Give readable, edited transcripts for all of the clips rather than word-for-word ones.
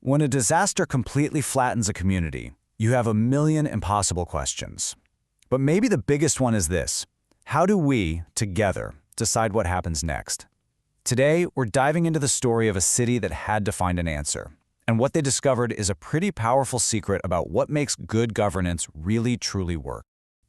When a disaster completely flattens a community, you have a million impossible questions. But maybe the biggest one is this: how do we, together, decide what happens next? Today, we're diving into the story of a city that had to find an answer. And what they discovered is a pretty powerful secret about what makes good governance really truly work.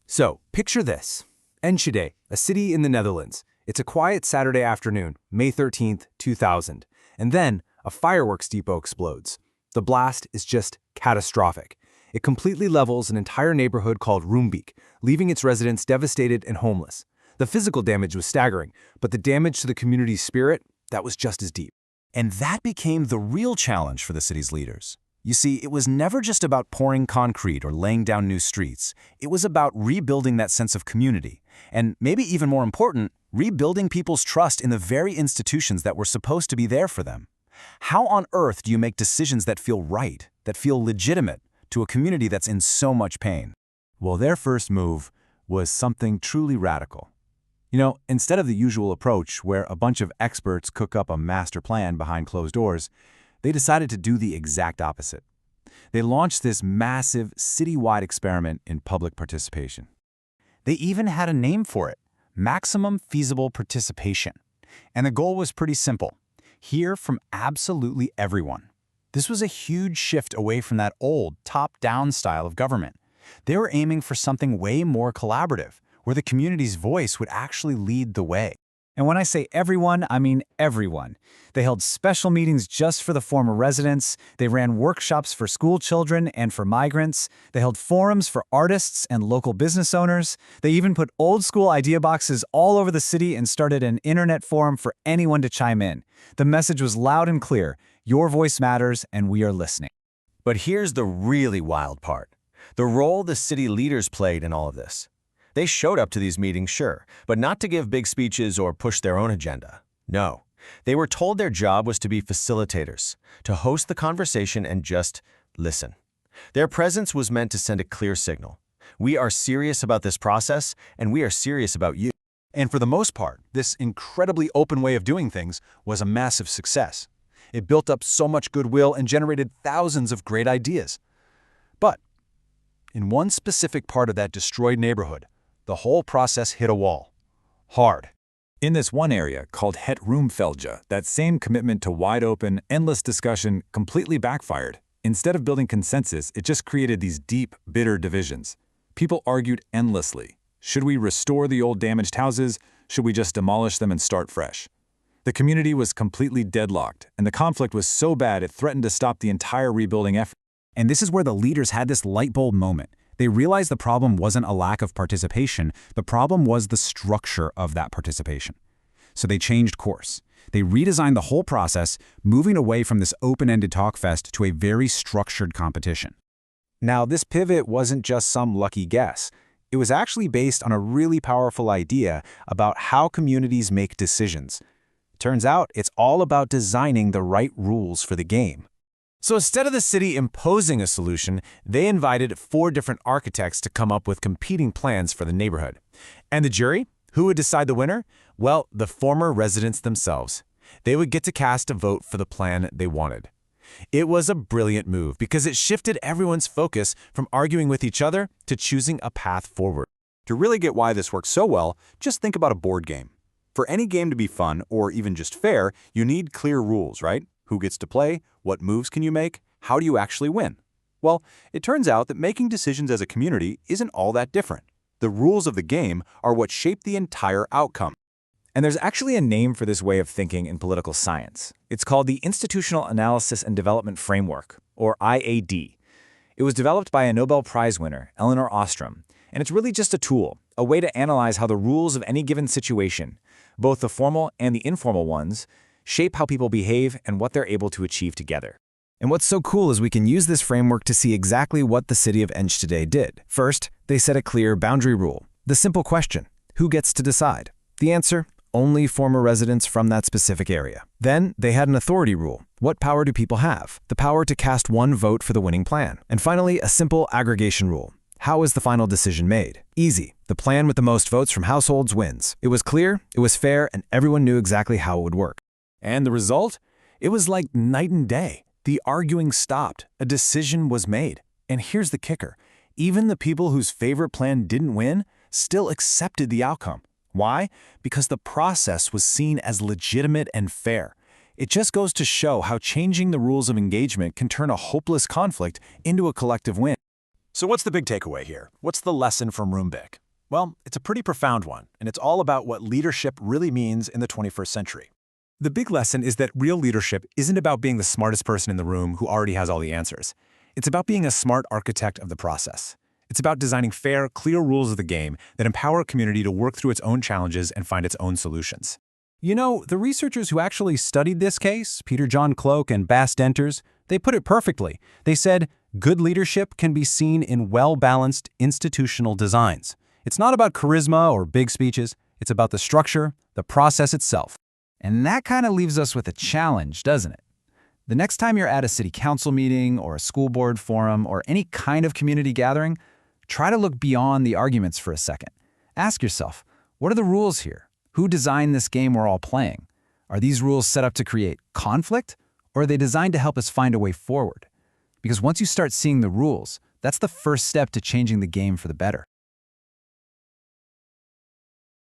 So, picture this. Enschede, a city in the Netherlands. It's a quiet Saturday afternoon, May 13th, 2000. And then, a fireworks depot explodes. The blast is just catastrophic. It completely levels an entire neighborhood called Roombeek, leaving its residents devastated and homeless. The physical damage was staggering, but the damage to the community's spirit, that was just as deep. And that became the real challenge for the city's leaders. You see, it was never just about pouring concrete or laying down new streets. It was about rebuilding that sense of community. And maybe even more important, rebuilding people's trust in the very institutions that were supposed to be there for them. How on earth do you make decisions that feel right, that feel legitimate, to a community that's in so much pain? Well, their first move was something truly radical. Instead of the usual approach where a bunch of experts cook up a master plan behind closed doors, they decided to do the exact opposite. They launched this massive citywide experiment in public participation. They even had a name for it: maximum feasible participation. And the goal was pretty simple: hear from absolutely everyone. This was a huge shift away from that old top-down style of government. They were aiming for something way more collaborative, where the community's voice would actually lead the way. And when I say everyone, I mean everyone. They held special meetings just for the former residents. They ran workshops for school children and for migrants. They held forums for artists and local business owners. They even put old-school idea boxes all over the city and started an internet forum for anyone to chime in. The message was loud and clear: your voice matters, and we are listening. But here's the really wild part: the role the city leaders played in all of this. They showed up to these meetings, sure, but not to give big speeches or push their own agenda. No, they were told their job was to be facilitators, to host the conversation and just listen. Their presence was meant to send a clear signal: we are serious about this process, and we are serious about you. And for the most part, this incredibly open way of doing things was a massive success. It built up so much goodwill and generated thousands of great ideas. But in one specific part of that destroyed neighborhood, the whole process hit a wall. Hard. In this one area, called Het Roomvelge, that same commitment to wide-open, endless discussion completely backfired. Instead of building consensus, it just created these deep, bitter divisions. People argued endlessly. Should we restore the old damaged houses? Should we just demolish them and start fresh? The community was completely deadlocked, and the conflict was so bad it threatened to stop the entire rebuilding effort. And this is where the leaders had this light bulb moment. They realized the problem wasn't a lack of participation. The problem was the structure of that participation. So they changed course. They redesigned the whole process, moving away from this open-ended talk fest to a very structured competition. Now, this pivot wasn't just some lucky guess. It was actually based on a really powerful idea about how communities make decisions. Turns out, it's all about designing the right rules for the game. So instead of the city imposing a solution, they invited 4 different architects to come up with competing plans for the neighborhood. And the jury? Who would decide the winner? Well, the former residents themselves. They would get to cast a vote for the plan they wanted. It was a brilliant move because it shifted everyone's focus from arguing with each other to choosing a path forward. To really get why this works so well, just think about a board game. For any game to be fun, or even just fair, you need clear rules, right? Who gets to play? What moves can you make? How do you actually win? Well, it turns out that making decisions as a community isn't all that different. The rules of the game are what shape the entire outcome. And there's actually a name for this way of thinking in political science. It's called the Institutional Analysis and Development Framework, or IAD. It was developed by a Nobel Prize winner, Elinor Ostrom, and it's really just a tool, a way to analyze how the rules of any given situation, both the formal and the informal ones, shape how people behave and what they're able to achieve together. And what's so cool is we can use this framework to see exactly what the city of Enschede did. First, they set a clear boundary rule. The simple question: who gets to decide? The answer: only former residents from that specific area. Then, they had an authority rule. What power do people have? The power to cast one vote for the winning plan. And finally, a simple aggregation rule. How is the final decision made? Easy. The plan with the most votes from households wins. It was clear, it was fair, and everyone knew exactly how it would work. And the result? It was like night and day. The arguing stopped. A decision was made. And here's the kicker. Even the people whose favorite plan didn't win still accepted the outcome. Why? Because the process was seen as legitimate and fair. It just goes to show how changing the rules of engagement can turn a hopeless conflict into a collective win. So what's the big takeaway here? What's the lesson from Roombeek? Well, it's a pretty profound one, and it's all about what leadership really means in the 21st century. The big lesson is that real leadership isn't about being the smartest person in the room who already has all the answers. It's about being a smart architect of the process. It's about designing fair, clear rules of the game that empower a community to work through its own challenges and find its own solutions. You know, the researchers who actually studied this case, Peter John Cloak and Bas Denters, they put it perfectly. They said, good leadership can be seen in well-balanced institutional designs. It's not about charisma or big speeches. It's about the structure, the process itself. And that kind of leaves us with a challenge, doesn't it? The next time you're at a city council meeting or a school board forum or any kind of community gathering, try to look beyond the arguments for a second. Ask yourself, what are the rules here? Who designed this game we're all playing? Are these rules set up to create conflict, or are they designed to help us find a way forward? Because once you start seeing the rules, that's the first step to changing the game for the better.